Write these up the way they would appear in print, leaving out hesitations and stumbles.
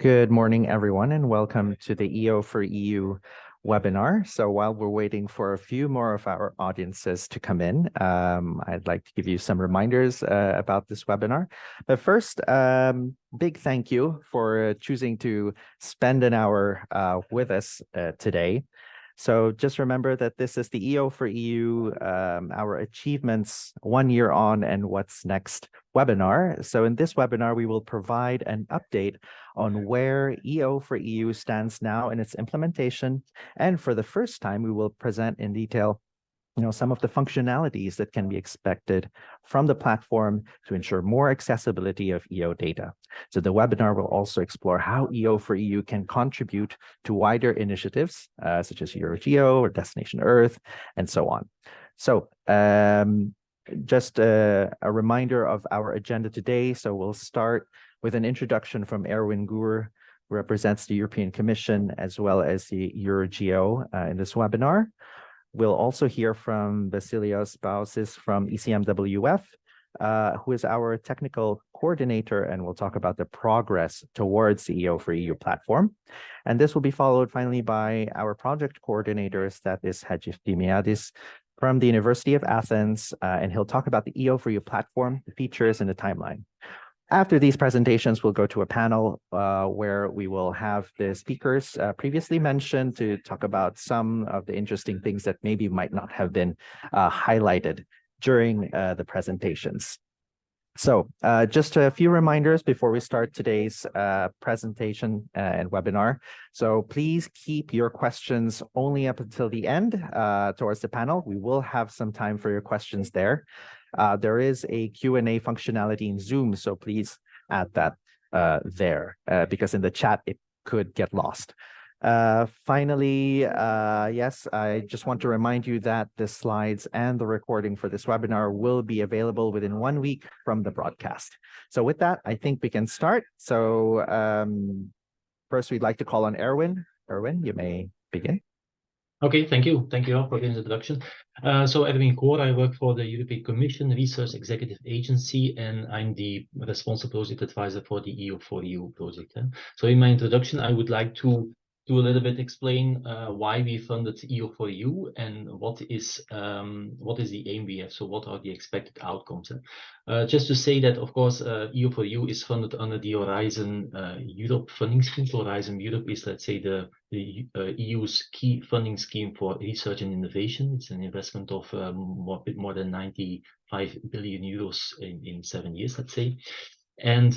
Good morning, everyone, and welcome to the EO4EU webinar. So while we're waiting for a few more of our audiences to come in, I'd like to give you some reminders about this webinar. But first, big thank you for choosing to spend an hour with us today. So just remember that this is the EO4EU, our achievements 1 year on and what's next webinar. So in this webinar, we will provide an update on where EO4EU stands now in its implementation. And for the first time, we will present in detail some of the functionalities that can be expected from the platform to ensure more accessibility of EO data. So the webinar will also explore how EO4EU can contribute to wider initiatives such as EuroGEO or Destination Earth and so on. So just a reminder of our agenda today. So we'll start with an introduction from Erwin Gur, who represents the European Commission as well as the EuroGEO in this webinar. We'll also hear from Vasilios Bausis from ECMWF, who is our technical coordinator, and we'll talk about the progress towards the EO4EU platform. And this will be followed finally by our project coordinators, that is Hajif Dimiadis from the University of Athens, and he'll talk about the EO4EU platform, the features, and the timeline. After these presentations, we'll go to a panel where we will have the speakers previously mentioned to talk about some of the interesting things that maybe might not have been highlighted during the presentations. So just a few reminders before we start today's presentation and webinar. So please keep your questions only up until the end towards the panel. We will have some time for your questions there. There is a Q&A functionality in Zoom, so please add that there because in the chat it could get lost. Finally, yes, I just want to remind you that the slides and the recording for this webinar will be available within 1 week from the broadcast. So with that, I think we can start. So first, we'd like to call on Erwin. Erwin, you may begin. Okay, thank you. Thank you all for the introduction. So Erwin Koor, I work for the European Commission Research Executive Agency, and I'm the responsible project advisor for the EO4EU project. So in my introduction, I would like to do a little bit explain why we funded EO4EU and what is the aim we have. So what are the expected outcomes? Just to say that, of course, EO4EU is funded under the Horizon Europe funding scheme. So Horizon Europe is, let's say, the EU's key funding scheme for research and innovation. It's an investment of a bit more than 95 billion euros in 7 years, let's say. And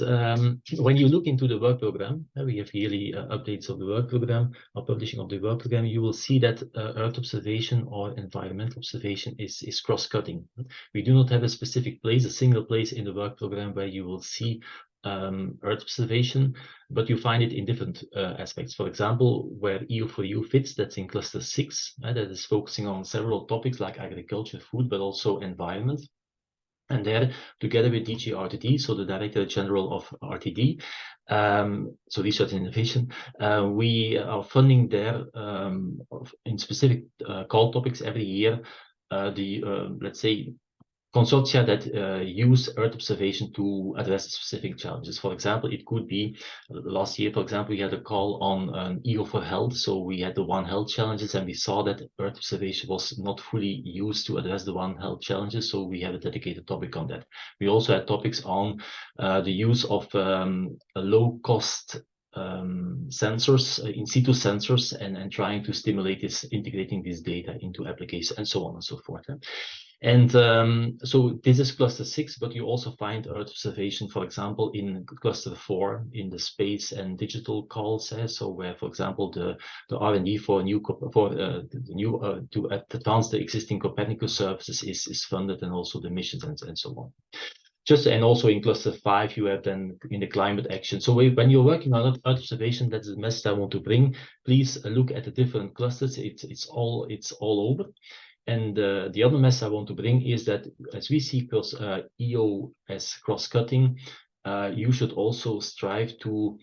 when you look into the work program, we have yearly updates of the work program, or publishing of the work program, you will see that Earth observation or environmental observation is cross-cutting. We do not have a specific place, a single place in the work program where you will see Earth observation, but you find it in different aspects. For example, where EO4EU fits, that's in cluster 6, that is focusing on several topics like agriculture, food, but also environment. And there, together with DG RTD, so the Director General of RTD, so Research and Innovation, we are funding there in specific call topics every year, let's say, consortia that use Earth observation to address specific challenges. For example, it could be last year, for example, we had a call on EO for Health. So we had the One Health challenges, and we saw that Earth observation was not fully used to address the One Health challenges. So we had a dedicated topic on that. We also had topics on the use of low-cost sensors, in situ sensors, and trying to stimulate this, integrating this data into applications, and so on and so forth. And so this is cluster 6, but you also find Earth observation, for example, in cluster 4 in the space and digital calls. So where, for example, the R&D for to advance the existing Copernicus services is funded, and also the missions and so on. And also in cluster 5, you have then in the climate action. So when you're working on Earth observation, that's the message I want to bring. Please look at the different clusters. It's all over. And the other message I want to bring is that as we see EO as cross-cutting, you should also strive to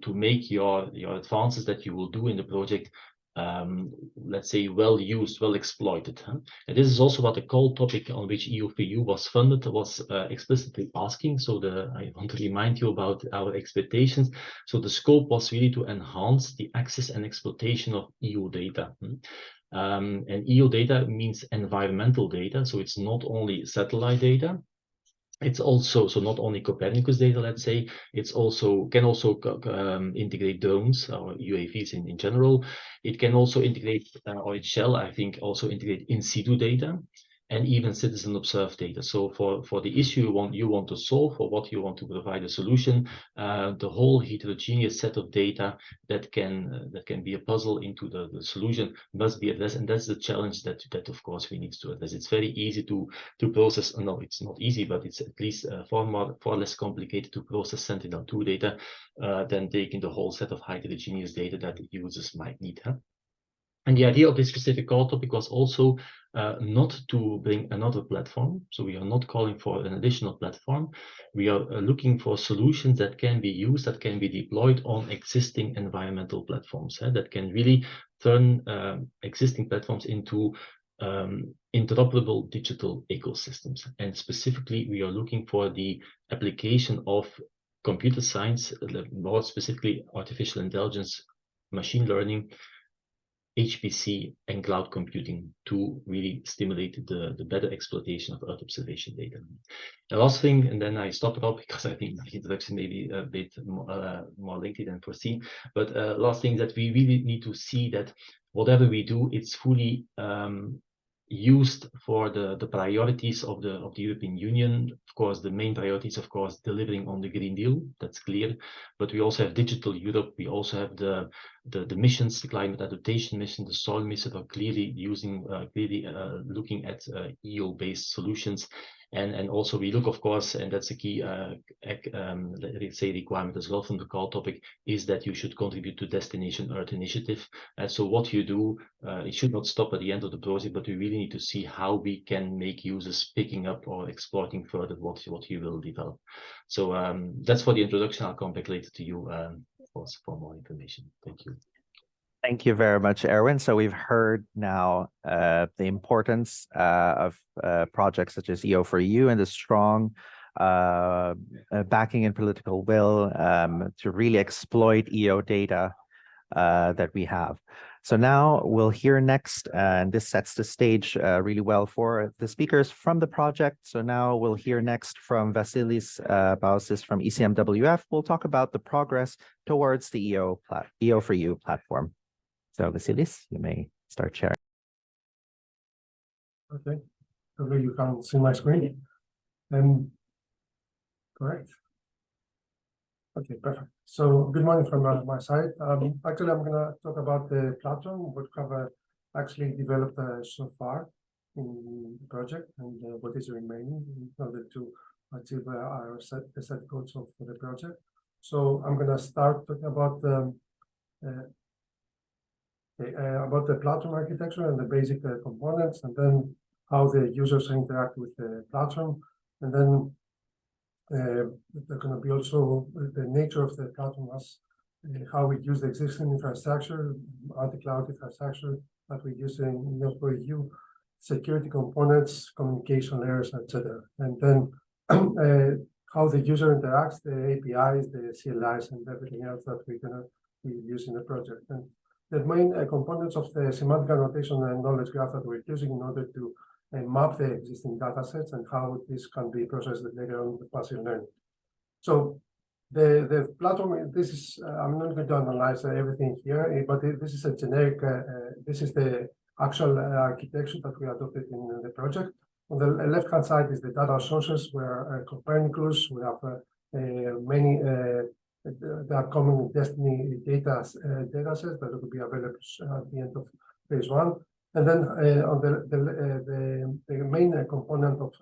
make your advances that you will do in the project let's say, well used, well exploited. And this is also what the call topic on which EO4EU was funded was explicitly asking. So I want to remind you about our expectations. So the scope was really to enhance the access and exploitation of EO data. And EO data means environmental data. So it's not only satellite data. It's also, so not only Copernicus data, let's say, it's also can also integrate drones or UAVs in general. It can also integrate, or it shall, I think, also integrate in situ data and even citizen observed data. So for the issue you want to solve, or what you want to provide a solution, the whole heterogeneous set of data that can be a puzzle into the solution must be addressed, and that's the challenge that of course we need to address. It's very easy to process. No, it's not easy, but it's at least far less complicated to process Sentinel-2 data than taking the whole set of heterogeneous data that users might need. And the idea of this specific call topic was also not to bring another platform. So we are not calling for an additional platform. We are looking for solutions that can be used, that can be deployed on existing environmental platforms, that can really turn existing platforms into interoperable digital ecosystems. And specifically, we are looking for the application of computer science, more specifically artificial intelligence, machine learning, HPC and cloud computing to really stimulate the better exploitation of Earth observation data. The last thing, and then I stop it up because I think my introduction may be a bit more lengthy than foreseen, but last thing that we really need to see that whatever we do, it's fully used for the priorities of the European Union. Of course, the main priorities, of course, delivering on the Green Deal, that's clear. But we also have Digital Europe. We also have the missions, the climate adaptation mission, the soil mission, are clearly using, looking at EO-based solutions. And also we look, of course, and that's a key, let's say, requirement as well from the call topic, is that you should contribute to Destination Earth initiative. So what you do, it should not stop at the end of the project, but we really need to see how we can make users picking up or exploiting further what you will develop. So that's for the introduction. I'll come back later to you for more information. Thank you. Thank you very much, Erwin. So we've heard now the importance of projects such as EO4EU and the strong backing and political will to really exploit EO data that we have. So now we'll hear next, and this sets the stage really well for the speakers from the project. So now we'll hear next from Vasilis Bausis from ECMWF. We'll talk about the progress towards the EO4EU platform. So Vasilis, you may start sharing. Okay, so you can see my screen. Correct. Okay, perfect. So good morning from my side. Actually, I'm going to talk about the platform, what we have actually developed so far in the project, and what is remaining in order to achieve our set goals for the project. So I'm going to start talking about the platform architecture and the basic components, and then how the users interact with the platform, and then there's going to be also the nature of the platform, as how we use the existing infrastructure, anti-cloud infrastructure that we use in EO4EU, security components, communication layers, etc. And then how the user interacts, the APIs, the CLIs, and everything else that we're going to be using in the project. And the main components of the semantic annotation and knowledge graph that we're using in order to map the existing data sets and how this can be processed later on with machine learning. So the platform, this is, I'm not going to analyze everything here, but this is a generic, this is the actual architecture that we adopted in the project. On the left-hand side is the data sources, where Copernicus, we have many the upcoming Destiny data sets that will be available at the end of phase 1. And then on the main component of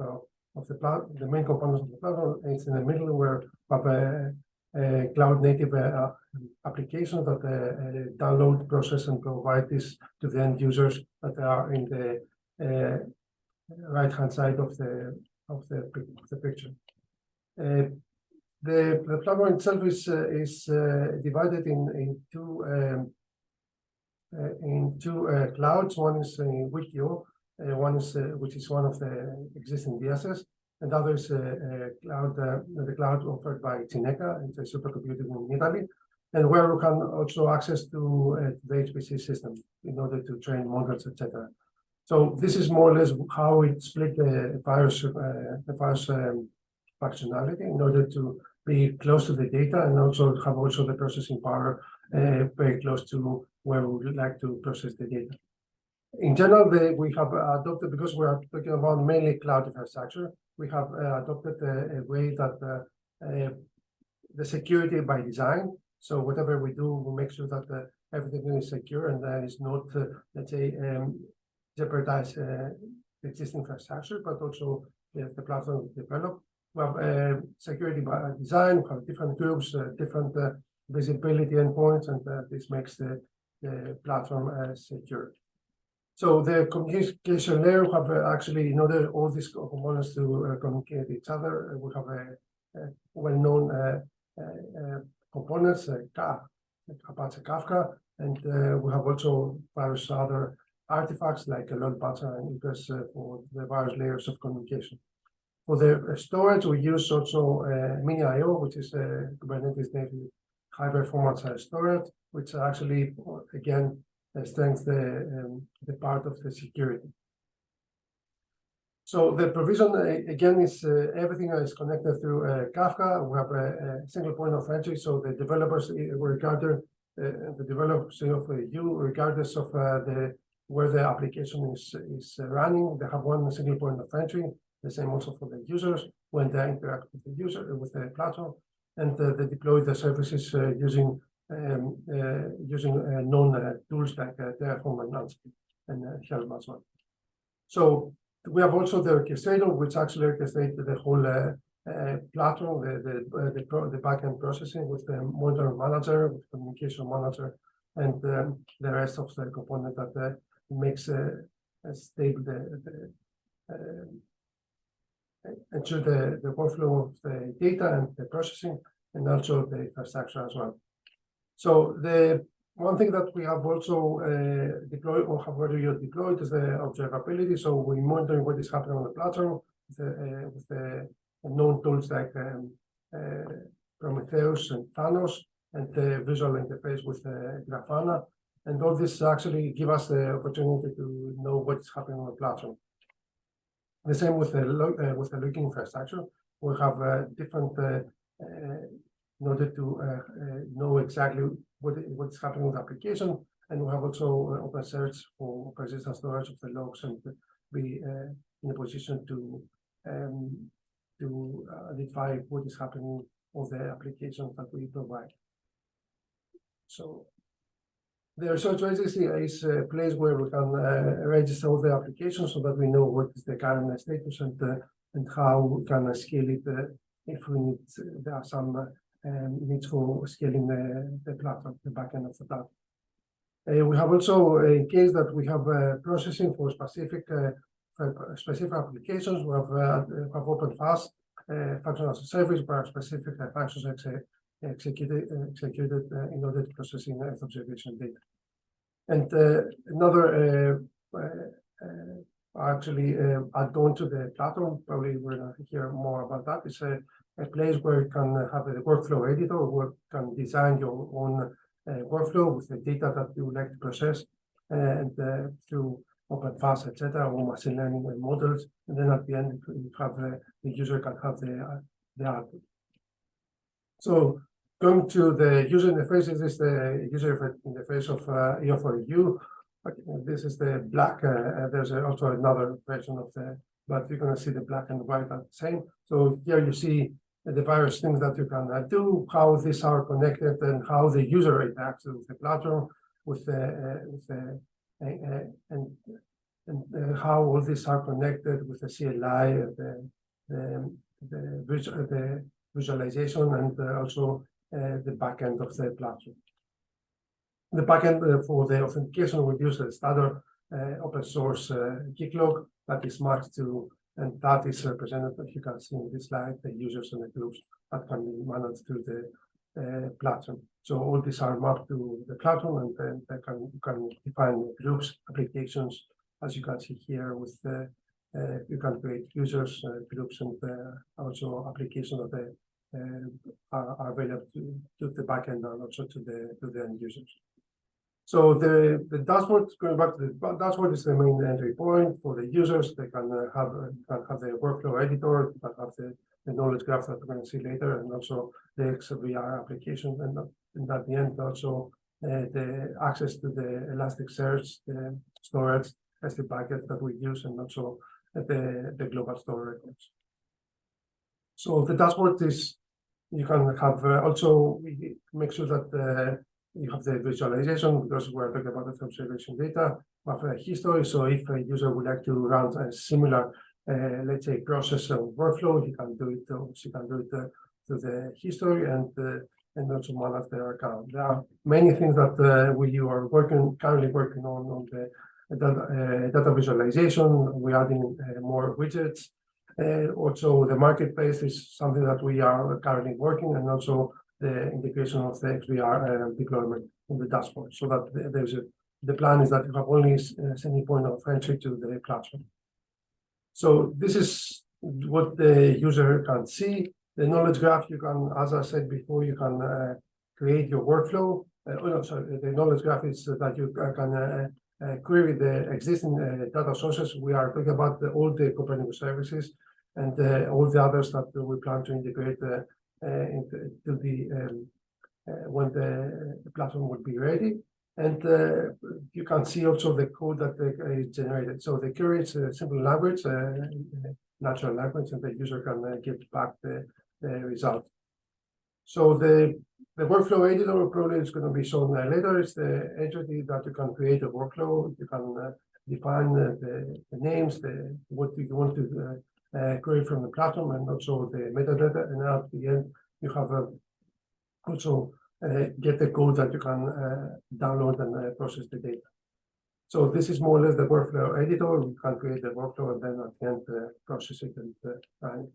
the platform, the main components of the platform is in the middle, where we have cloud native applications that download, process, and provide this to the end users that are in the right hand side of the picture. The platform itself is divided in two in two clouds. One is EuroGEO, one is which is one of the existing DSS, and the other is the cloud offered by Cineca. It's a supercomputer in Italy, and where we can also access to the HPC system in order to train models, etc. So this is more or less how we split the virus functionality in order to be close to the data and also have the processing power very close to where we would like to process the data. In general, we have adopted, because we are talking about mainly cloud infrastructure, we have adopted a way that the security by design. So whatever we do, we make sure that everything is secure and is not, let's say, jeopardize the existing infrastructure, but also the platform we develop. We have security by design. We have different groups, different visibility endpoints, and this makes the platform secure. So the communication layer, we have actually, in order all these components to communicate with each other, we have a well-known components, Apache Kafka, and we have also various other artifacts like a load balancer and egress for the various layers of communication. For the storage, we use also Mini IO, which is Kubernetes native high performance storage, which actually, again, strengthens the part of the security. So the provision, again, is everything is connected through Kafka. We have a single point of entry, so the developers, regardless of where the application is running, they have one single point of entry. The same also for the users when they interact with the user with the platform, and they deploy the services using known tools like Terraform and Ansible and Helm as well. So we have also the orchestrator, which actually orchestrates the whole platform, the backend processing with the monitoring manager, with communication manager, and the rest of the component that makes stable ensure the workflow of the data and the processing, and also the infrastructure as well. So the one thing that we have also deployed or have already deployed is the observability. So we monitor what is happening on the platform with the known tools like Prometheus and Thanos, and the visual interface with Grafana. And all this actually give us the opportunity to know what's happening on the platform. The same with the logging infrastructure. We have different in order to know exactly what's happening with the application, and we have also open search for persistent storage of the logs and be in a position to identify what is happening on the applications that we provide. So the research registry is a place where we can register all the applications so that we know what is the current status and how we can scale it if we need. There are some needs for scaling the platform, the backend of the platform. We have also, in case that we have processing for specific applications, we have open fast functional service where specific functions executed in order to processing Earth observation data. And another actually add on to the platform, probably we're going to hear more about that, is a place where you can have a workflow editor where you can design your own workflow with the data that you would like to process and through OpenFast, etc., or machine learning models. And then at the end, you have the user can have the output. So going to the user interface, this is the user interface of EO4EU. This is the black. There's also another version of but you're going to see the black and white are the same. So here you see the various things that you can do, how these are connected, and how the user interacts with the platform, and how all these are connected with the CLI, the visualization, and also the backend of the platform. The backend for the authentication, we use a standard open source key log that is matched to, and that is represented, as you can see in this slide, the users and the groups that can be managed through platform. So all these are mapped to the platform, and then you can define groups, applications, as you can see here. With you can create users, groups, and also applications that are available to the backend and also to the end users. So the dashboard, going back to the dashboard, is the main entry point for the users. They can have the workflow editor, you can have the knowledge graph that we're going to see later, and also the XVR application, and at the end also the access to the Elasticsearch, the storage, S3 bucket that we use, and also the global store records. So the dashboard is, you can have also, we make sure that you have the visualization, because we're talking about the observation data of a history. So if a user would like to run a similar, let's say, process or workflow, he can do it. She can do it to the history and also manage their account. There are many things that we are currently working on the data visualization. We're adding more widgets. Also, the marketplace is something that we are currently working, and also the integration of the XVR deployment in the dashboard, so that the plan is that you have only a single point of entry to the platform. So this is what the user can see. The knowledge graph, you can, as I said before, you can create your workflow. The knowledge graph is that you can query the existing data sources. We are talking about all the Copernicus services and all the others that we plan to integrate when the platform will be ready. And you can see also the code that is generated. So the query is a simple language, natural language, and the user can give back the result. So the workflow editor probably is going to be shown later. It's the entity that you can create a workflow. You can define the names, what you want to query from the platform, and also the metadata. And at the end, you have also get the code that you can download and process the data. So this is more or less the workflow editor. You can create the workflow and then at the end process it and run it.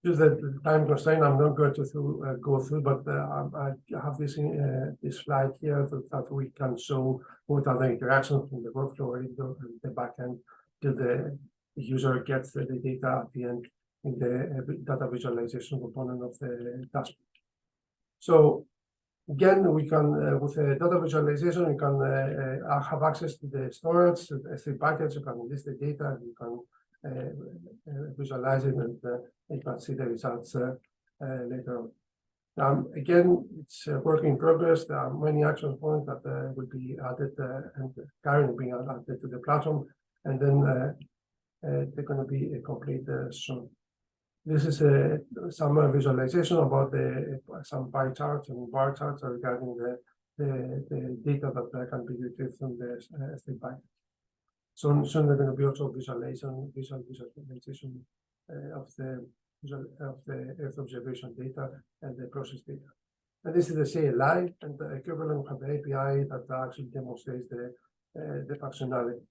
Due to the time constraint, I'm not going to go through, but I have this slide here that we can show what are the interactions from the workflow editor and the backend till the user gets the data at the end in the data visualization component of the dashboard. So again, we can, with the data visualization, you can have access to the storage, the S3 buckets. You can list the data, you can visualize it, and you can see the results later on. Again, it's a work in progress. There are many action points that will be added and currently being added to the platform, and then they're going to be complete soon. This is some visualization about some pie charts and bar charts regarding the data that can be retrieved from the S3 bucket. Soon there's going to be also visual visualization of the Earth observation data and the process data. And this is the CLI, and the equivalent of the API that actually demonstrates the functionality.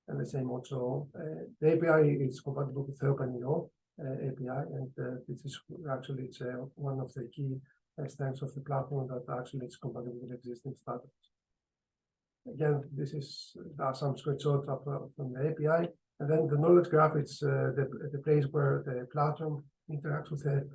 And the same also, the API is compatible with the OpenEO API, and this is actually one of the key strengths of the platform, that actually it's compatible with existing standards. Again, there are some screenshots from the API, and then the knowledge graph. It's the place where the platform interacts with the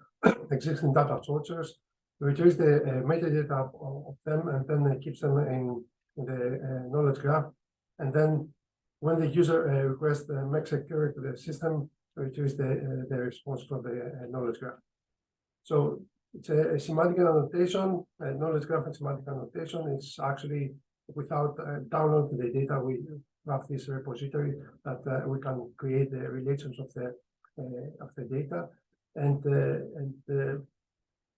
existing data sources, retrieves the metadata of them, and then it keeps them in the knowledge graph. And then when the user requests makes a query to the system, retrieves the response from the knowledge graph. So it's a semantic annotation, knowledge graph and semantic annotation. It's actually, without downloading the data, we have this repository that we can create the relations of the data, and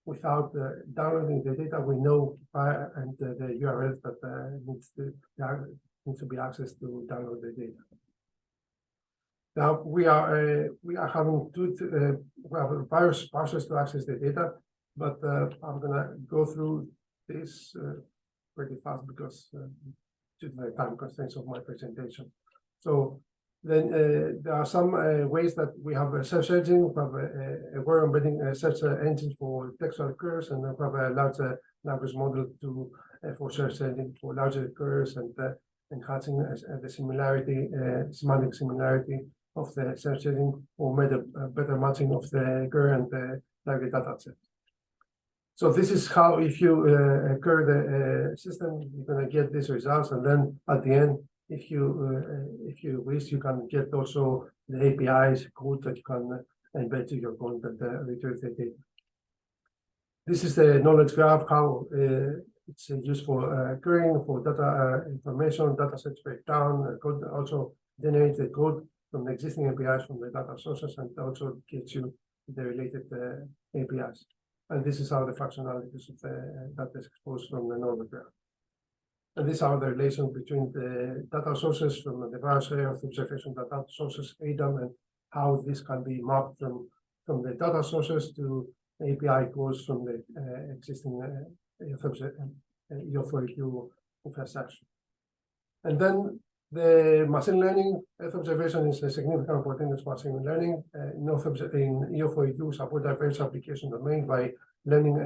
without downloading the data, we know and the URLs that needs to be accessed to download the data. Now we are having we have various parsers to access the data, but I'm gonna go through this pretty fast because due to the time constraints of my presentation. So Then there are some ways that we have a search engine, we have we're embedding a search engine for textual queries, and we have a large language model to for search engine for larger queries and enhancing the similarity, semantic similarity of the search engine, or made a better matching of the query and the target data set. So this is how, if you query the system, you're going to get these results, and then at the end, if you wish, you can get also the APIs code that you can embed to your code and retrieve the data. This is the knowledge graph, how it's used for querying, for data information, data sets breakdown, code, also generates the code from the existing APIs from the data sources, and also gives you the related APIs. And this is how the functionalities of the data is exposed from the knowledge graph. And these are the relations between the data sources from the various area of observation data sources, ADAM, and how this can be mapped from the data sources to API calls from the existing EO4EU infrastructure. And then the machine learning, Earth observation is a significant opportunity for machine learning. In EO4EU, support diverse application domain by learning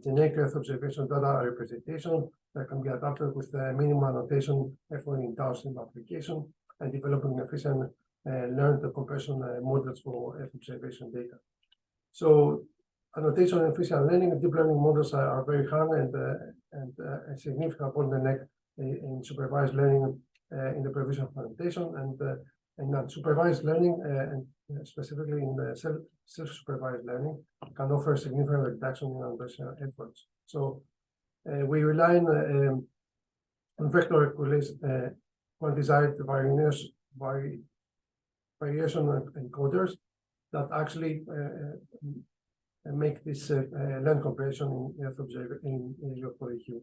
generic Earth observation data representation that can be adapted with the minimum annotation effort in downstream application, and developing efficient learned compression models for Earth observation data. So annotation and efficient learning and deep learning models are very hard and a significant bottleneck in supervised learning in the provision of annotation, and unsupervised learning, and specifically in the self-supervised learning, can offer significant reduction in annotation efforts. So we rely on vector quantized variation encoders that actually make this learn compression in EO4EU.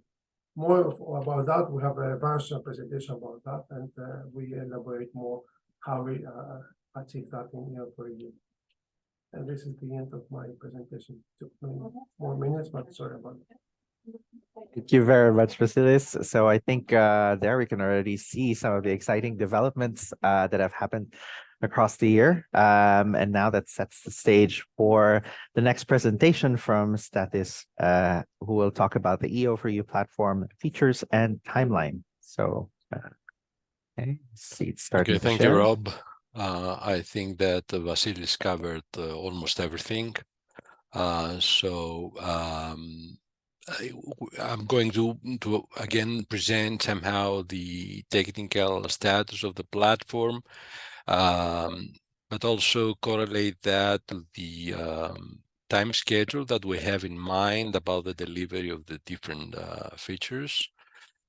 More about that, we have a various presentation about that, and we elaborate more how we achieve that in EO4EU. And this is the end of my presentation. It took me more minutes, but sorry about it. Thank you very much, Vasilis. So I think there we can already see some of the exciting developments that have happened across the year. And now that sets the stage for the next presentation from Stathis, who will talk about the EO4EU platform features and timeline. So, okay, see it starting. Okay, thank you, Rob. I think that Vasilis covered almost everything. I'm going to again present somehow the technical status of the platform, but also correlate that to the time schedule that we have in mind about the delivery of the different features,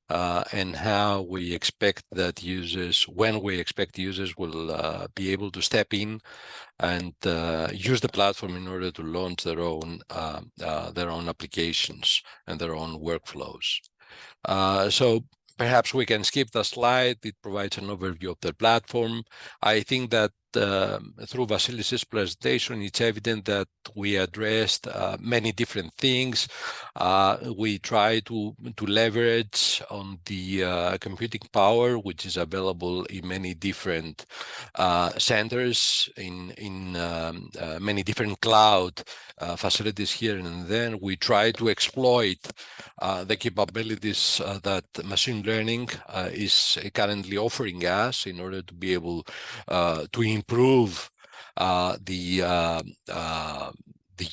and how we expect that users, when we expect users will be able to step in and use the platform in order to launch their own applications and their own workflows. So perhaps we can skip the slide. It provides an overview of the platform. I think that through Vasilis' presentation, it's evident that we addressed many different things. We try to leverage on the computing power, which is available in many different centers, in many different cloud facilities here and then. We try to exploit the capabilities that machine learning is currently offering us in order to be able to improve the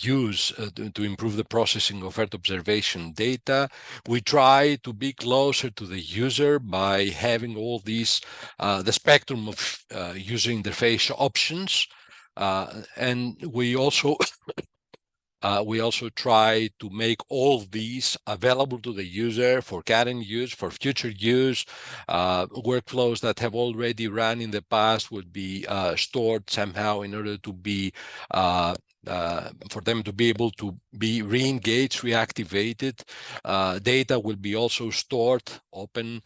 use, to improve the processing of Earth observation data. We try to be closer to the user by having all these, the spectrum of user interface options. And we also try to make all these available to the user for current use, for future use. Workflows that have already run in the past would be stored somehow in order to be for them to be able to be re-engaged, reactivated. Data will be also stored open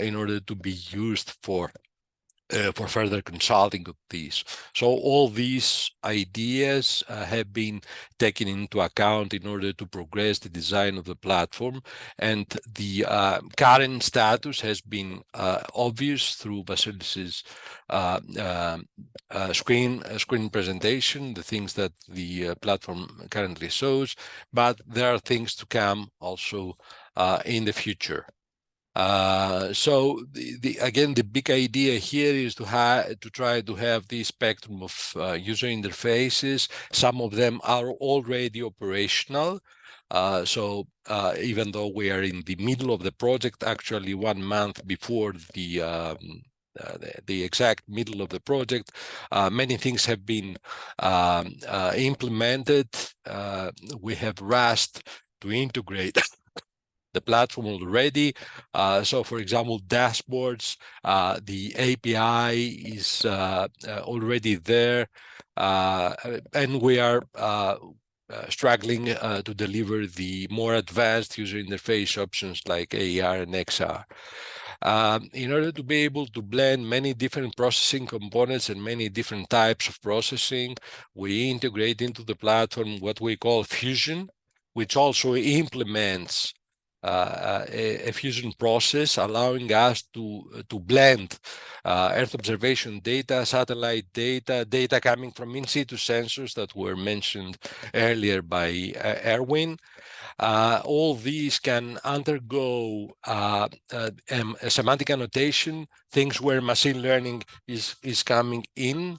in order to be used for for further consulting of these. So all these ideas have been taken into account in order to progress the design of the platform, and the current status has been obvious through Vasilis's screen presentation, the things that the platform currently shows, but there are things to come also in the future. So again, the big idea here is to try to have this spectrum of user interfaces. Some of them are already operational. So even though we are in the middle of the project, actually 1 month before the exact middle of the project, many things have been implemented. We have Rust to integrate the platform already. So for example, dashboards, the API is already there, and we are struggling to deliver the more advanced user interface options like AR and XR. In order to be able to blend many different processing components and many different types of processing, we integrate into the platform what we call Fusion, which also implements a fusion process, allowing us to blend Earth observation data, satellite data, data coming from in situ sensors that were mentioned earlier by Erwin. All these can undergo a semantic annotation, things where machine learning is coming in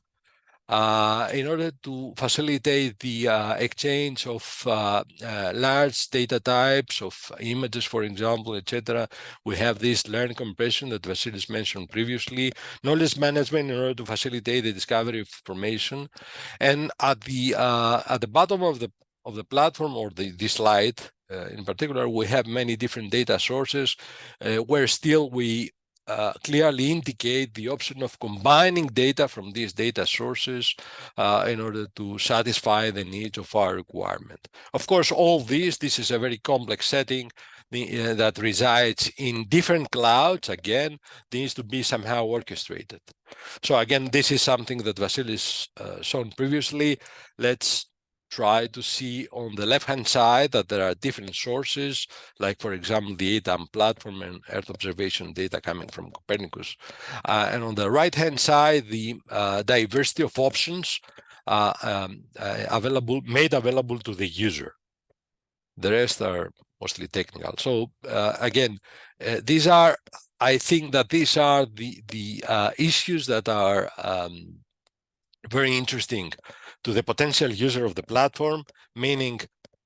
order to facilitate the exchange of large data types of images, for example, etc. We have this learn compression that Vasilis mentioned previously, knowledge management in order to facilitate the discovery of information. And at the bottom of the platform, or the slide in particular, we have many different data sources where still we clearly indicate the option of combining data from these data sources in order to satisfy the needs of our requirement. Of course, all this is a very complex setting that resides in different clouds. Again, needs to be somehow orchestrated. So again, this is something that Vasilis shown previously. Let's try to see on the left-hand side that there are different sources, like, for example, the ATAM platform and Earth observation data coming from Copernicus. And on the right-hand side, the diversity of options made available to the user. The rest are mostly technical. So again, I think that these are the issues that are very interesting to the potential user of the platform, meaning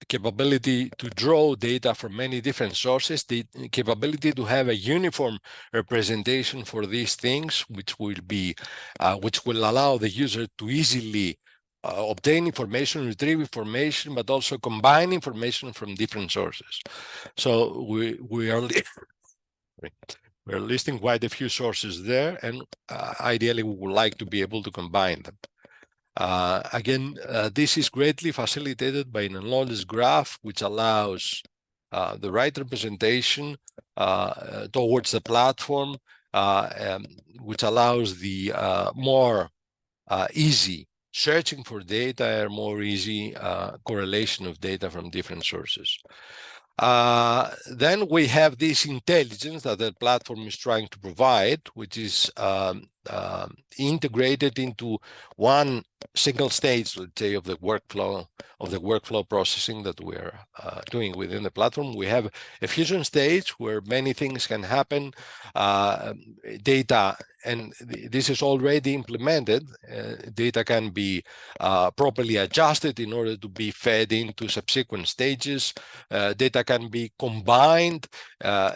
capability to draw data from many different sources, the capability to have a uniform representation for these things, which will allow the user to easily obtain information, retrieve information, but also combine information from different sources. So we are we're listing quite a few sources there, and ideally we would like to be able to combine them. Again, this is greatly facilitated by an knowledge graph, which allows the right representation towards the platform, which allows the more easy searching for data and more easy correlation of data from different sources. Then we have this intelligence that the platform is trying to provide, which is integrated into one single stage, let's say, of the workflow processing that we're doing within the platform. We have a fusion stage where many things can happen, data, and this is already implemented. Data can be properly adjusted in order to be fed into subsequent stages. Data can be combined,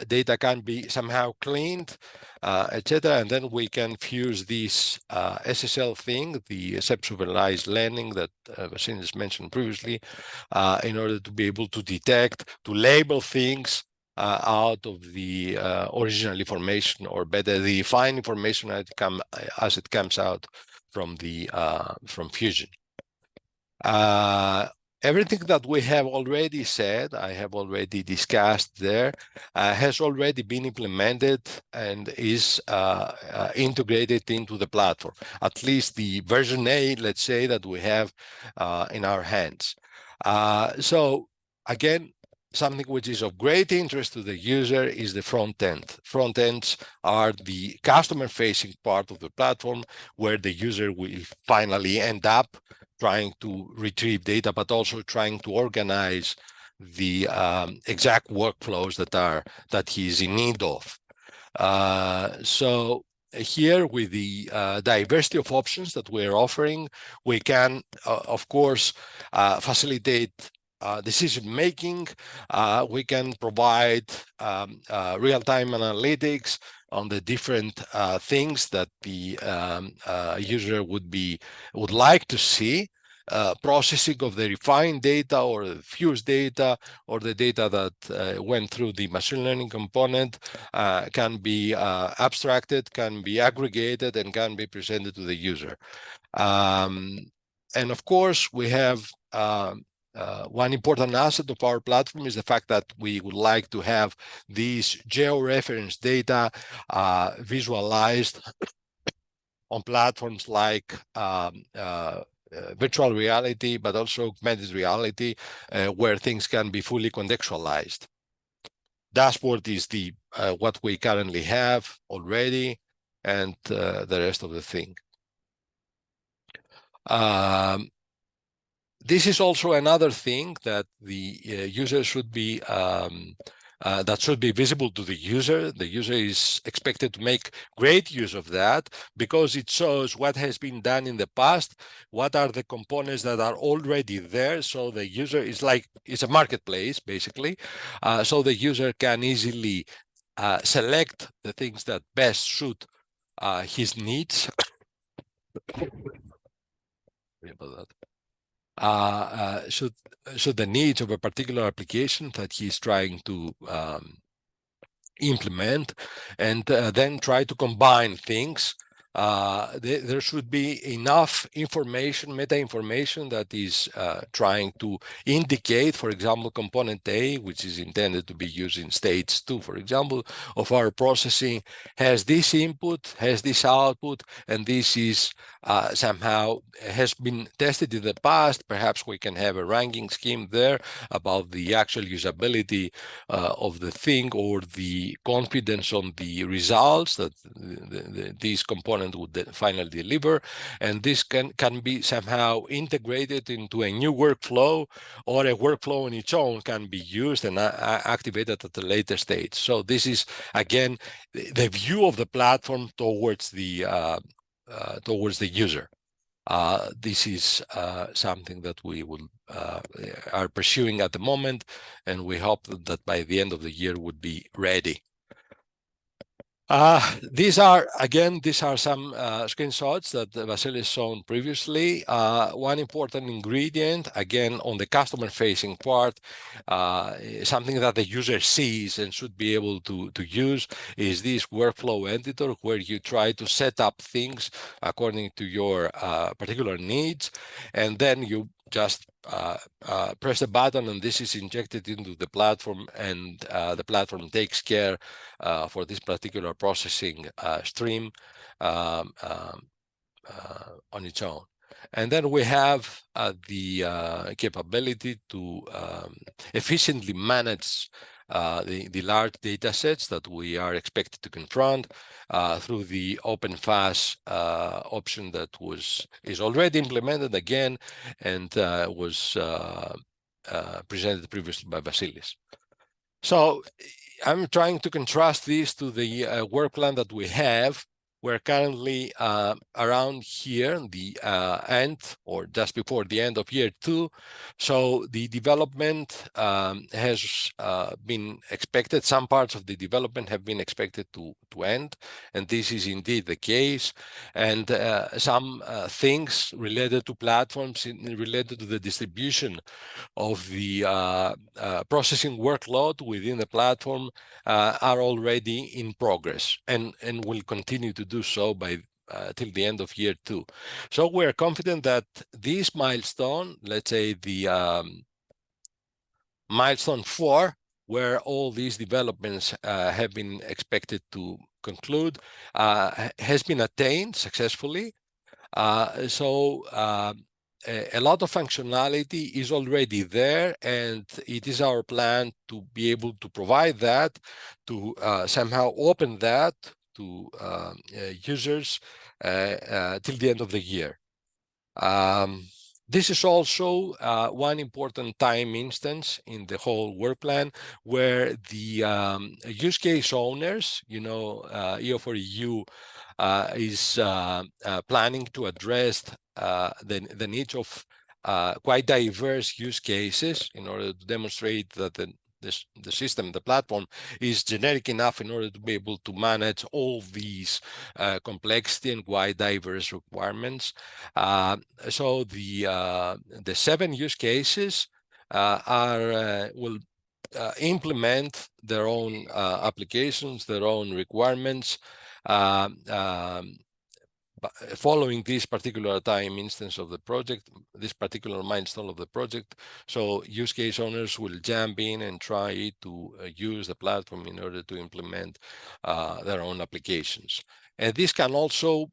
data can be somehow cleaned, etc. And then we can fuse this SSL thing, the self-supervised learning that Vasilis mentioned previously, in order to be able to detect, to label things out of the original information, or better, the fine information as it comes out from Fusion. everything that we have already said, I have already discussed there, has already been implemented and is integrated into the platform, at least the version A, let's say, that we have in our hands. So again, something which is of great interest to the user is the front end. Front ends are the customer-facing part of the platform where the user will finally end up trying to retrieve data, but also trying to organize the exact workflows that he's in need of. So here, with the diversity of options that we're offering, we can, of course, facilitate decision making. We can provide real-time analytics on the different things that the user would like to see. Processing of the refined data or the fused data or the data that went through the machine learning component can be abstracted, can be aggregated, and can be presented to the user. And of course, we have one important asset of our platform is the fact that we would like to have these geo-reference data visualized on platforms like virtual reality, but also augmented reality, where things can be fully contextualized. Dashboard is the what we currently have already, and the rest of the thing. This is also another thing that the user should be that should be visible to the user. The user is expected to make great use of that because it shows what has been done in the past, what are the components that are already there. So the user is like, it's a marketplace, basically. So the user can easily select the things that best suit his needs. Sorry about that. Should the needs of a particular application that he's trying to implement, and then try to combine things. There should be enough information, meta information, that is trying to indicate, for example, component A, which is intended to be used in stage 2, for example, of our processing, has this input, has this output, and this is somehow has been tested in the past. Perhaps we can have a ranking scheme there about the actual usability of the thing, or the confidence on the results that these components would finally deliver. And this can be somehow integrated into a new workflow, or a workflow on its own can be used and activated at a later stage. So this is, again, the view of the platform towards the user. This is something that we will are pursuing at the moment, and we hope that by the end of the year would be ready. These are some screenshots that Vasilis shown previously. One important ingredient, again, on the customer-facing part, something that the user sees and should be able to use, is this workflow editor, where you try to set up things according to your particular needs, and then you just press the button, and this is injected into the platform, and the platform takes care for this particular processing stream on its own. And then we have the capability to efficiently manage the large data sets that we are expected to confront through the OpenFaaS option that is already implemented again, and was presented previously by Vasilis. So I'm trying to contrast this to the work plan that we have. We're currently around here, the end, or just before the end of year 2. So the development has been expected. Some parts of the development have been expected to end, and this is indeed the case. And some things related to platforms, related to the distribution of the processing workload within the platform are already in progress, and will continue to do so by till the end of year 2. So we're confident that this milestone, let's say the milestone 4, where all these developments have been expected to conclude, has been attained successfully. A lot of functionality is already there, and it is our plan to be able to provide that, to somehow open that to users till the end of the year. This is also one important time instance in the whole work plan where the use case owners, EO4EU is planning to address the needs of quite diverse use cases in order to demonstrate that the system, the platform, is generic enough in order to be able to manage all these complexity and quite diverse requirements. So the 7 use cases will implement their own applications, their own requirements, following this particular time instance of the project, this particular milestone of the project. So use case owners will jump in and try to use the platform in order to implement their own applications. And this can also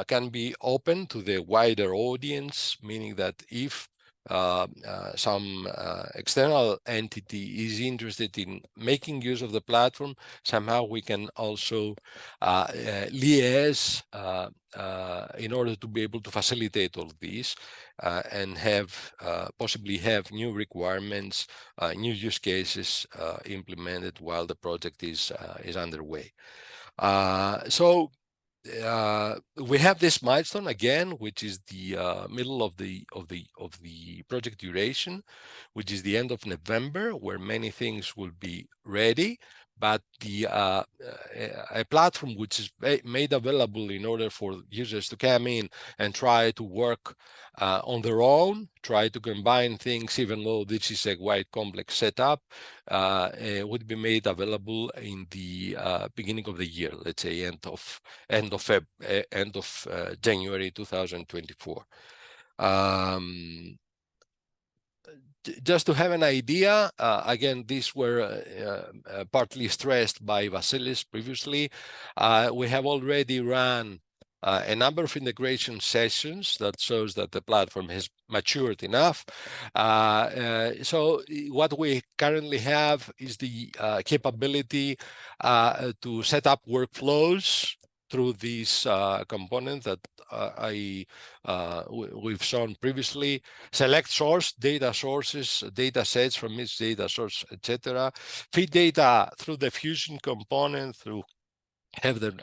can be open to the wider audience, meaning that if some external entity is interested in making use of the platform, somehow we can also liaise in order to be able to facilitate all these and have possibly have new requirements, new use cases implemented while the project is underway. So we have this milestone again, which is the middle of the project duration, which is the end of November, where many things will be ready. But a platform which is made available in order for users to come in and try to work on their own, try to combine things, even though this is a quite complex setup, would be made available in the beginning of the year, let's say end of January 2024. Just to have an idea, again, these were partly stressed by Vasilis previously. We have already run a number of integration sessions that shows that the platform has matured enough. So what we currently have is the capability to set up workflows through these components that we've shown previously, select source, data sources, data sets from each data source, etc. Feed data through the fusion component, through have them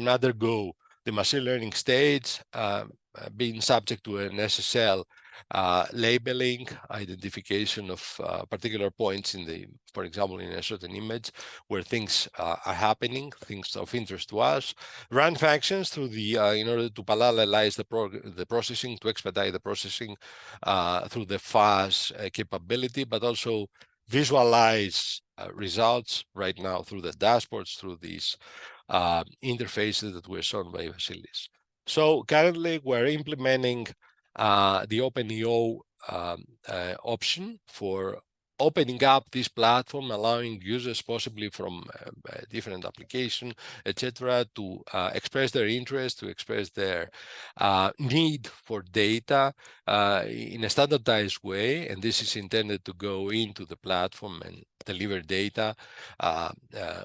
undergo the machine learning stage, being subject to an SSL labeling, identification of particular points in the, for example, in a certain image where things are happening, things of interest to us. Run functions through the in order to parallelize the processing, to expedite the processing through the fast capability, but also visualize results right now through the dashboards, through these interfaces that were shown by Vasilis. So currently we're implementing the OpenEO option for opening up this platform, allowing users possibly from different application, etc., to express their interest, to express their need for data in a standardized way. And this is intended to go into the platform and deliver data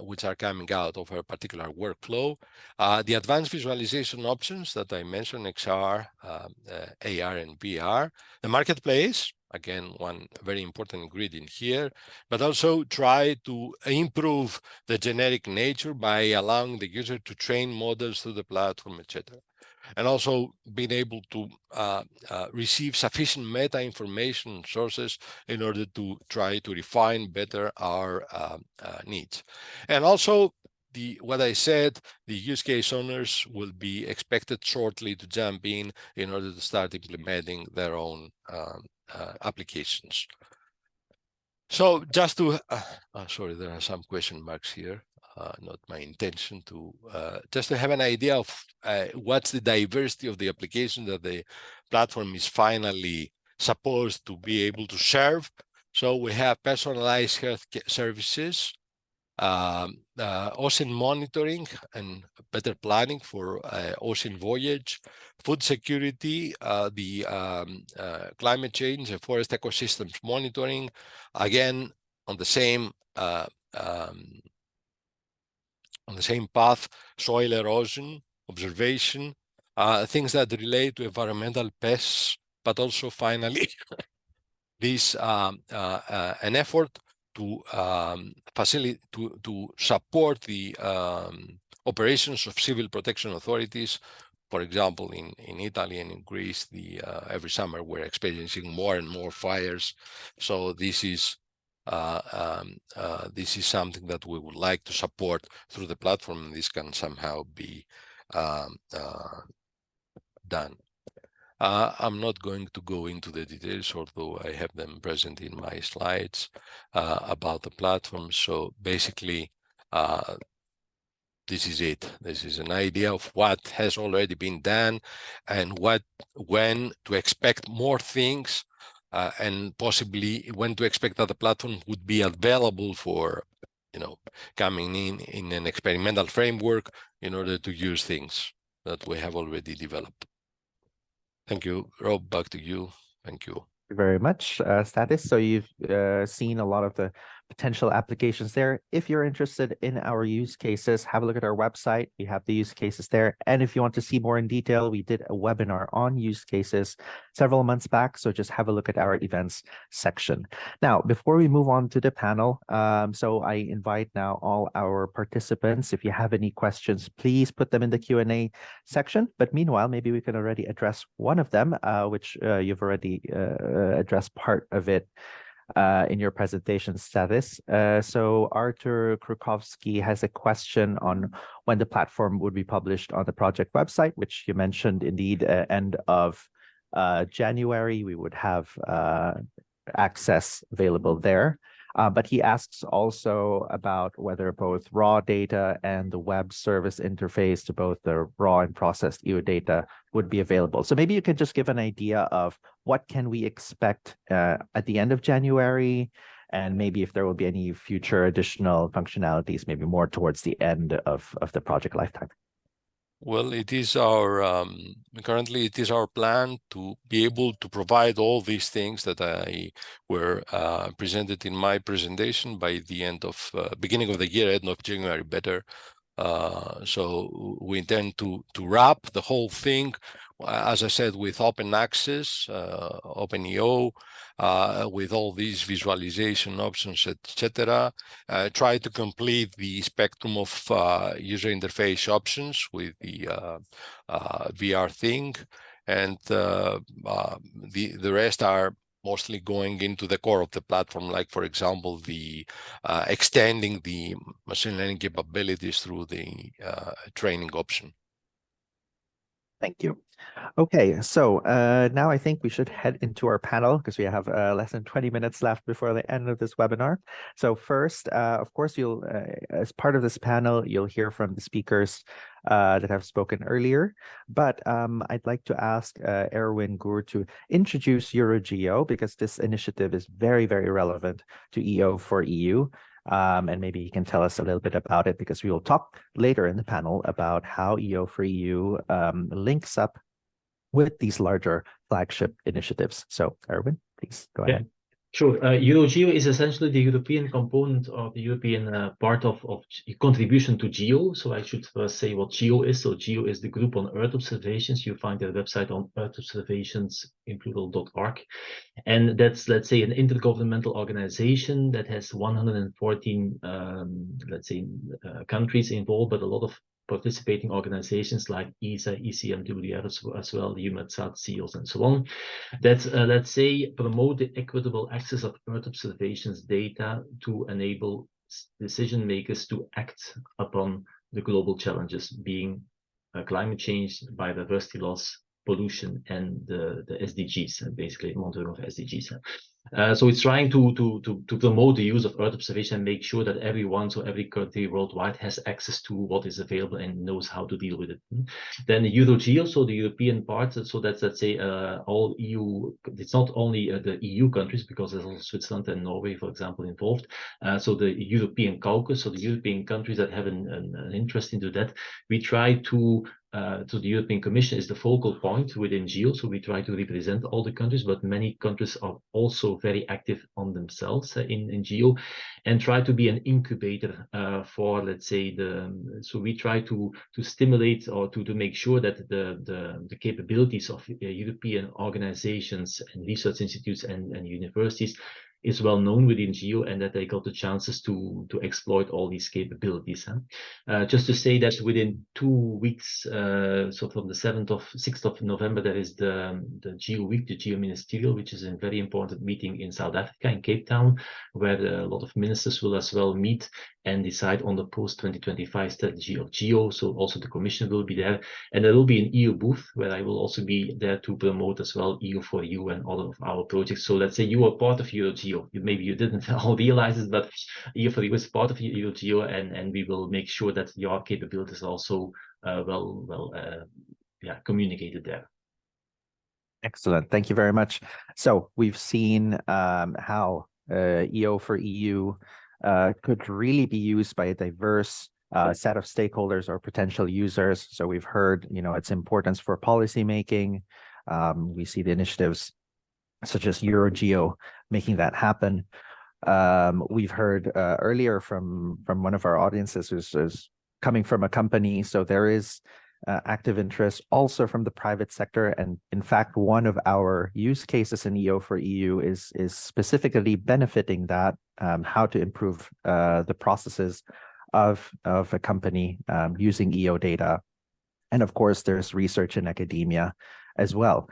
which are coming out of a particular workflow. The advanced visualization options that I mentioned, XR, AR, and VR. The marketplace, again, one very important ingredient here, but also try to improve the generic nature by allowing the user to train models through the platform, etc. And also being able to receive sufficient meta information sources in order to try to refine better our needs. And also, what I said, the use case owners will be expected shortly to jump in order to start implementing their own applications. So just to, sorry, there are some question marks here. not my intention to just to have an idea of what's the diversity of the application that the platform is finally supposed to be able to serve. So we have personalized health services, ocean monitoring and better planning for ocean voyage, food security, the climate change and forest ecosystems monitoring, again on the same path, soil erosion observation, things that relate to environmental pests, but also finally this an effort to facilitate to support the operations of civil protection authorities. For example, in Italy and in Greece, every summer we're experiencing more and more fires. So this is something that we would like to support through the platform. This can somehow be done. I'm not going to go into the details, although I have them present in my slides about the platform. So basically, this is it. This is an idea of what has already been done and when to expect more things, and possibly when to expect that the platform would be available for, coming in an experimental framework in order to use things that we have already developed. Thank you, Rob. Back to you. Thank you. Thank you very much, Stathis. So you've seen a lot of the potential applications there. If you're interested in our use cases, have a look at our website. We have the use cases there. And if you want to see more in detail, we did a webinar on use cases several months back. So just have a look at our events section. Now, before we move on to the panel, so I invite now all our participants, if you have any questions, please put them in the Q&A section. But meanwhile, maybe we can already address one of them, which you've already addressed part of it in your presentation, Stathis. So Artur Krukowski has a question on when the platform would be published on the project website, which you mentioned indeed end of January, we would have access available there. But he asks also about whether both raw data and the web service interface to both the raw and processed EO data would be available. So maybe you could just give an idea of what can we expect at the end of January, and maybe if there will be any future additional functionalities, maybe more towards the end of the project lifetime. Well, it is our currently it is our plan to be able to provide all these things that were presented in my presentation by the end of beginning of the year, end of January, better. So we intend to wrap the whole thing, as I said, with open access, open EO, with all these visualization options, etc. Try to complete the spectrum of user interface options with the VR thing, and the rest are mostly going into the core of the platform, like, for example, the extending the machine learning capabilities through the training option. Thank you. Okay, so now I think we should head into our panel because we have less than 20 minutes left before the end of this webinar. So first, of course, you'll as part of this panel, you'll hear from the speakers that have spoken earlier. But I'd like to ask Erwin Gur to introduce EuroGEO, because this initiative is very, very relevant to EO4EU. And maybe you can tell us a little bit about it, because we will talk later in the panel about how EO4EU links up with these larger flagship initiatives. So, Erwin, please go ahead. Sure. EuroGEO is essentially the European component of the European part of contribution to GEO. So I should first say what GEO is. So GEO is the group on Earth observations. You find their website on earthobservations.org. And that's, let's say, an intergovernmental organization that has 114, countries involved, but a lot of participating organizations like ESA, ECMWF as well, the EUMETSAT, CEOs, and so on, that, let's say, promote the equitable access of Earth observations data to enable decision makers to act upon the global challenges, being climate change, biodiversity loss, pollution, and the SDGs, basically, monitoring of SDGs. So it's trying to promote the use of Earth observation and make sure that everyone, so every country worldwide, has access to what is available and knows how to deal with it. Then the EuroGEO, so the European part, so that's, let's say, all EU. It's not only the EU countries, because there's also Switzerland and Norway, for example, involved. So the European caucus, so the European countries that have an interest into that, we try to the European Commission is the focal point within GEO, so we try to represent all the countries, but many countries are also very active on themselves in GEO, and try to be an incubator for, let's say, so we try to stimulate or to make sure that the capabilities of European organizations and research institutes and universities is well known within GEO, and that they got the chances to exploit all these capabilities. Just to say that within 2 weeks, so from the 6th of November, there is the GEO Week, the GEO Ministerial, which is a very important meeting in South Africa, in Cape Town, where a lot of ministers will as well meet and decide on the post-2025 strategy of GEO. So also the Commission will be there, and there will be an EU booth where I will also be there to promote as well EO4EU and all of our projects. So let's say you are part of EuroGEO. Maybe you didn't all realize it, but EO4EU is part of EuroGEO, and we will make sure that your capabilities are also communicated there. Excellent. Thank you very much. So we've seen how EO4EU could really be used by a diverse set of stakeholders or potential users. So we've heard, its importance for policy making. We see the initiatives such as EuroGEO making that happen. We've heard earlier from one of our audiences who's coming from a company, so there is active interest also from the private sector. And in fact, one of our use cases in EO4EU is specifically benefiting that, how to improve the processes of a company using EO data. And of course, there's research in academia as well.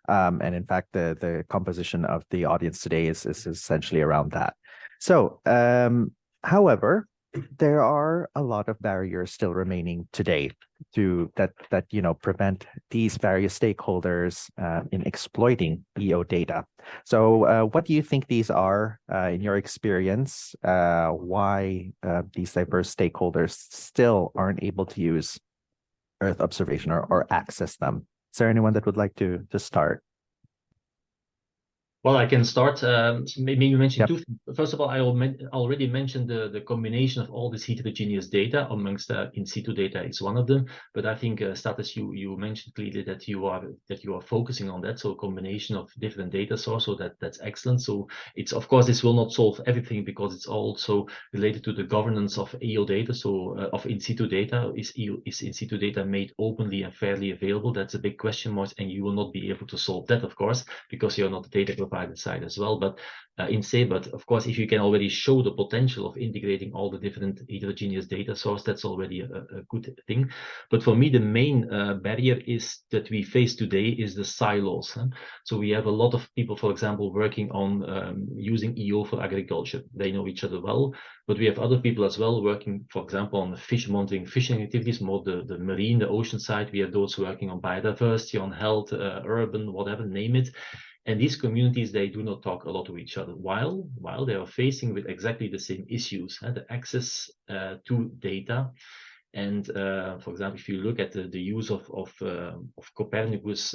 And in fact, the composition of the audience today is essentially around that. So, however, there are a lot of barriers still remaining today that prevent these various stakeholders in exploiting EO data. So what do you think these are in your experience? Why these diverse stakeholders still aren't able to use Earth observation or access them? Is there anyone that would like to start? Well, I can start. Maybe you mentioned two things. First of all, I already mentioned the combination of all this heterogeneous data amongst in situ data is one of them. But I think, Status, you mentioned clearly that you are focusing on that. So a combination of different data sources. So that's excellent. So it's, of course, this will not solve everything, because it's also related to the governance of EO data. So of in situ data, is in situ data made openly and fairly available? That's a big question mark, and you will not be able to solve that, of course, because you're not the data provider side as well. But but of course, if you can already show the potential of integrating all the different heterogeneous data sources, that's already a good thing. But for me, the main barrier is that we face today is the silos. So we have a lot of people, for example, working on using EO for agriculture. They know each other well, but we have other people as well working, for example, on fish monitoring, fishing activities, more the marine, the ocean side. We have those working on biodiversity, on health, urban, whatever, name it. And these communities, they do not talk a lot to each other, while they are facing with exactly the same issues, the access to data. And for example, if you look at the use of Copernicus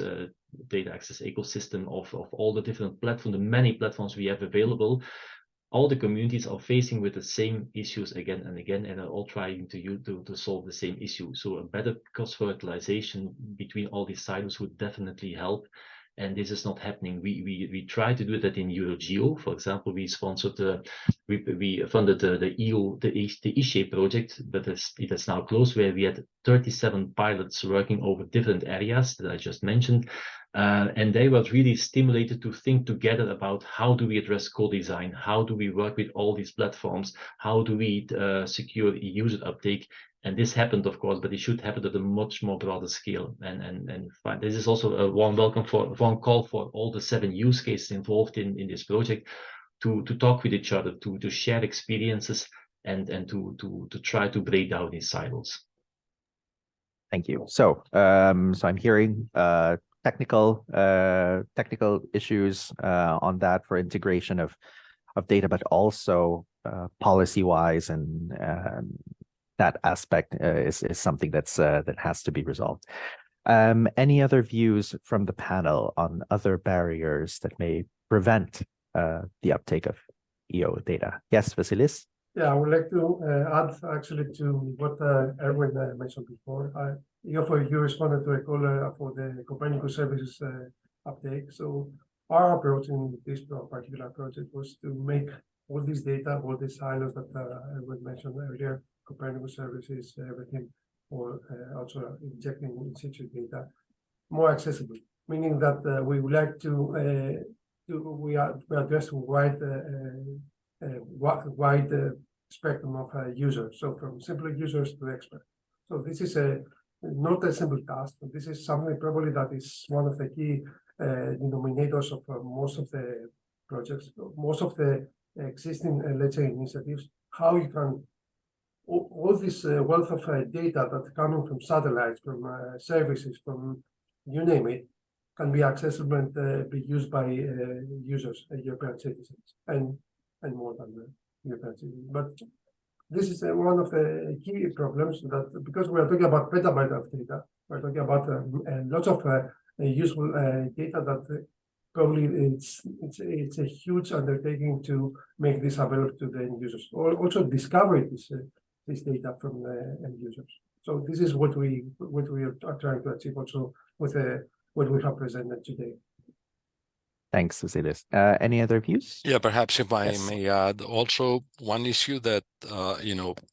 data access ecosystem of all the different platforms, the many platforms we have available, all the communities are facing with the same issues again and again, and are all trying to solve the same issue. So a better cross-fertilization between all these silos would definitely help. And this is not happening. We try to do that in EuroGEO. For example, we sponsored we funded the EuroGEO project, but it is now closed, where we had 37 pilots working over different areas that I just mentioned. And they were really stimulated to think together about how do we address co-design, how do we work with all these platforms, how do we secure user uptake. And this happened, of course, but it should happen at a much more broader scale. And this is also a warm call for all the 7 use cases involved in this project to talk with each other, to share experiences, and to try to break down these silos. Thank you. So I'm hearing technical issues on that for integration of data, but also policy-wise, and that aspect is something that has to be resolved. Any other views from the panel on other barriers that may prevent the uptake of EO data? Yes, Vasilis? Yeah, I would like to add actually to what Erwin mentioned before. EO4EU responded to a call for the Copernicus services uptake. So our approach in this particular project was to make all this data, all these silos that Erwin mentioned earlier, Copernicus services, everything, or also injecting in situ data, more accessible. Meaning that we would like to we address wide spectrum of users, so from simple users to experts. So this is not a simple task. This is something probably that is one of the key denominators of most of the projects, most of the existing, let's say, initiatives. How you can all this wealth of data that's coming from satellites, from services, from you name it, can be accessible and be used by users, European citizens, and more than European citizens. But this is one of the key problems, that because we are talking about petabytes of data, we're talking about lots of useful data that probably it's a huge undertaking to make this available to the end users, or also discover this data from the end users. So this is what we are trying to achieve also with what we have presented today. Thanks, Vasilis. Any other views? Yeah, perhaps if I Yes. may add, also one issue that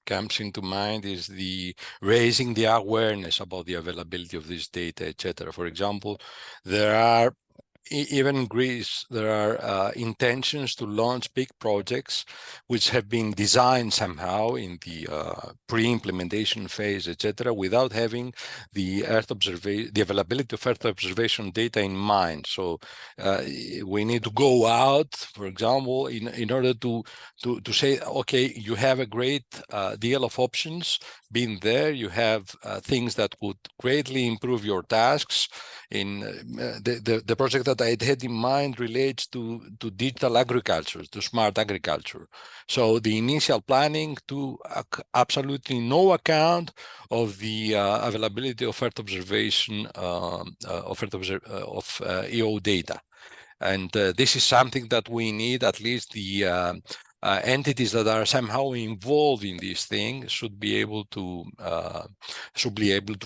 comes into mind is the raising the awareness about the availability of this data, etc. For example, there are even in Greece, there are intentions to launch big projects which have been designed somehow in the pre-implementation phase, etc., without having the availability of Earth observation data in mind. So we need to go out, for example, in order to say, okay, you have a great deal of options being there. You have things that would greatly improve your tasks. In the project that I had in mind relates to digital agriculture, to smart agriculture. So the initial planning to absolutely no account of the availability of Earth observation of EO data. And this is something that we need, at least the entities that are somehow involved in this thing should be able to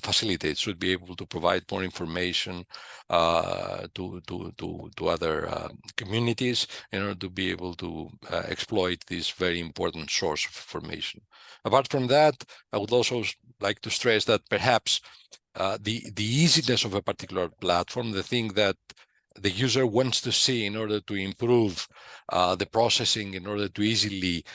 facilitate, should be able to provide more information to other communities in order to be able to exploit this very important source of information. Apart from that, I would also like to stress that perhaps the easiness of a particular platform, the thing that the user wants to see in order to improve the processing, in order to easily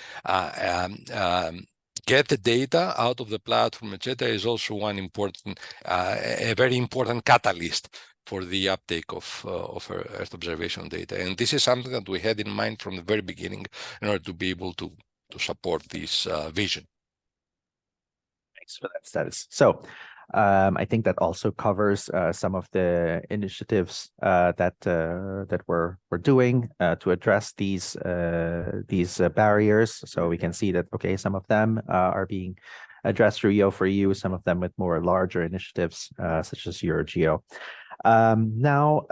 get the data out of the platform, etc., is also one important, a very important catalyst for the uptake of Earth observation data. And this is something that we had in mind from the very beginning in order to be able to support this vision. Thanks for that, Status. So I think that also covers some of the initiatives that we're doing to address these barriers. So we can see that, okay, some of them are being addressed through EO4EU, some of them with more larger initiatives such as EuroGEO. Now,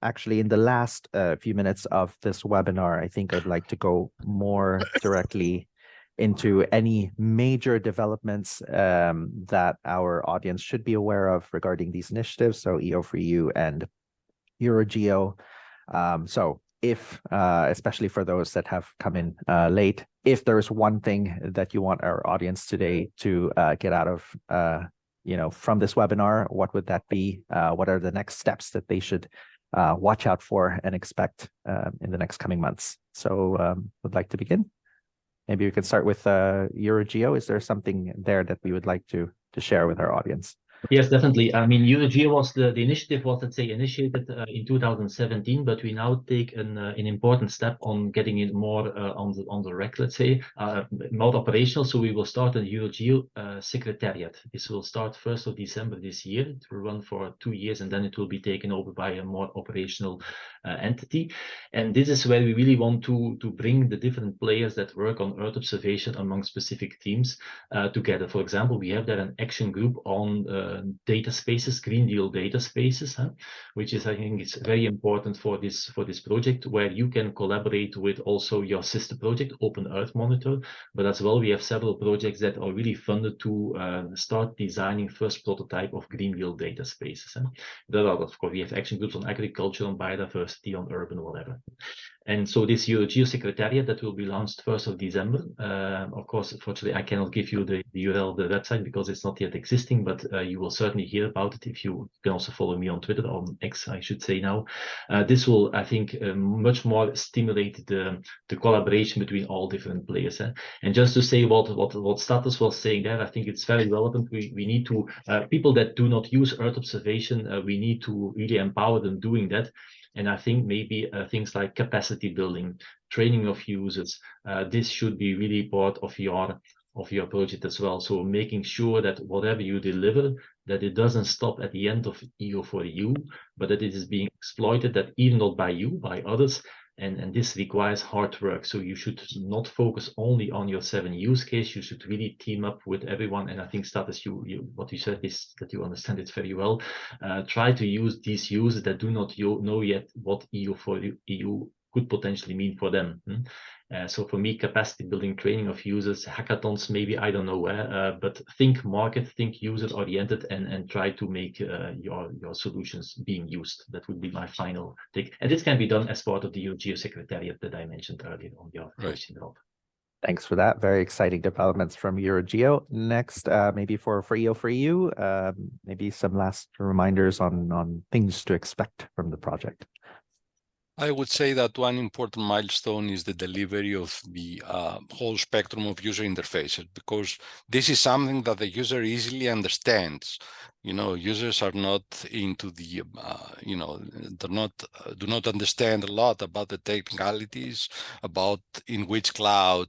actually, in the last few minutes of this webinar, I think I'd like to go more directly into any major developments that our audience should be aware of regarding these initiatives, so EO4EU and EuroGEO. So if, especially for those that have come in late, if there's one thing that you want our audience today to get out of, from this webinar, what would that be? What are the next steps that they should watch out for and expect in the next coming months? So would like to begin? Maybe we could start with EuroGEO. Is there something there that we would like to share with our audience? Yes, definitely. I mean, EuroGEO was the initiative was, let's say, initiated in 2017, but we now take an important step on getting it more on the rack, let's say, more operational. So we will start a EuroGEO secretariat. This will start 1st of December this year. It will run for 2 years, and then it will be taken over by a more operational entity. And this is where we really want to bring the different players that work on Earth observation among specific teams together. For example, we have there an action group on data spaces, Green Deal data spaces, which is, I think, is very important for this project, where you can collaborate with also your sister project, Open Earth Monitor. But as well, we have several projects that are really funded to start designing first prototype of Green Deal data spaces. There are, of course, we have action groups on agriculture, on biodiversity, on urban, whatever. And so this EuroGEO secretariat that will be launched 1st of December. Of course, unfortunately, I cannot give you the URL of the website because it's not yet existing, but you will certainly hear about it if you can also follow me on Twitter, on X, I should say now. This will, I think, much more stimulate the collaboration between all different players. And just to say what Status was saying there, I think it's very relevant. We need to, people that do not use Earth observation, we need to really empower them doing that. And I think maybe things like capacity building, training of users, this should be really part of your project as well. So making sure that whatever you deliver, that it doesn't stop at the end of EO4EU, but that it is being exploited, that even not by you, by others. And this requires hard work. So you should not focus only on your 7 use case. You should really team up with everyone. And I think, Status, what you said is that you understand it very well. Try to use these users that do not know yet what EO4EU could potentially mean for them. So for me, capacity building, training of users, hackathons, maybe, I don't know, but think market, think user oriented, and try to make your solutions being used. That would be my final take. And this can be done as part of the EuroGEO secretariat that I mentioned earlier on your question, Rob. Thanks for that. Very exciting developments from EuroGEO. Next, maybe for EO4EU, maybe some last reminders on things to expect from the project. I would say that one important milestone is the delivery of the whole spectrum of user interfaces, because this is something that the user easily understands. Users are not into the, do not understand a lot about the technicalities, about in which cloud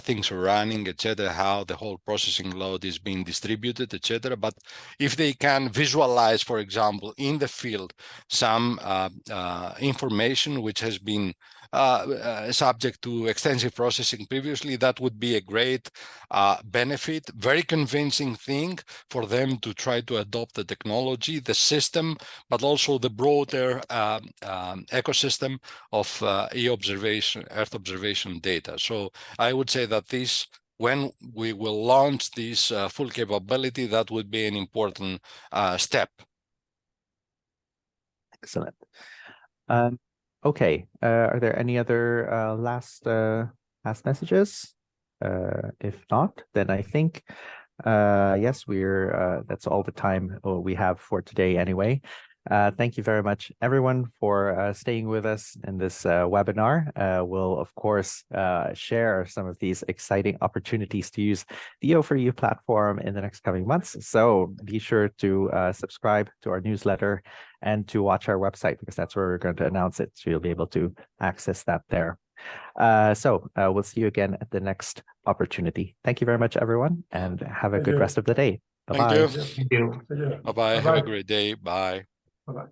things are running, etc., how the whole processing load is being distributed, etc. But if they can visualize, for example, in the field, some information which has been subject to extensive processing previously, that would be a great benefit, very convincing thing for them to try to adopt the technology, the system, but also the broader ecosystem of Earth observation data. So I would say that when we will launch this full capability, that would be an important step. Excellent. Okay. Are there any other last messages? If not, then I think yes, that's all the time we have for today anyway. Thank you very much, everyone, for staying with us in this webinar. We'll, of course, share some of these exciting opportunities to use the EO4EU platform in the next coming months. So be sure to subscribe to our newsletter and to watch our website, because that's where we're going to announce it. So you'll be able to access that there. So we'll see you again at the next opportunity. Thank you very much, everyone, and have a good rest of the day. Bye-bye. Thank you. Bye-bye. Have a great day. Bye. Bye-bye.